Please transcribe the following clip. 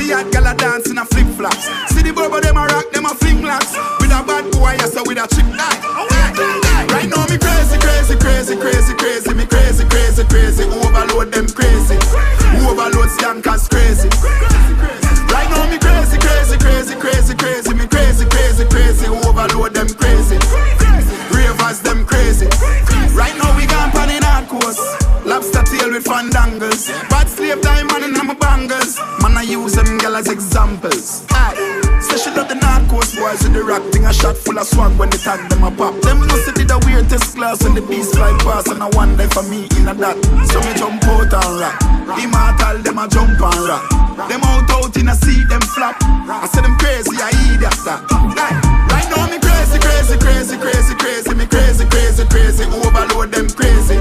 the hot gal a dance in a flip flops. See the bubble them a rock, them a fling locks. With a bad boy, yes, with a chick die. Right now me crazy, crazy, crazy, crazy, crazy. Me crazy, crazy, crazy. Overload them crazy. Overload Skankaz crazy. Right now me crazy, crazy, crazy, crazy, crazy. Me crazy, crazy, crazy. Overload them crazy. Ravers them crazy. Right now we gone pan in hard course. Lobster tail with fandangles. Bad slave diamond in my bangles. Man I use them girl as examples. Aye. So she love the North Coast boys with the rock thing. A shot full of swag when they tag them a pop. Them must have did a weird test class when the beast fly past. And I one day for me in a that. So me jump out and rock. Immortal them a jump and rock. Them out in a sea them flap. I say them crazy, I idiot that. Right now me crazy, crazy, crazy, crazy, crazy. Me crazy, crazy, crazy. Overload them crazy.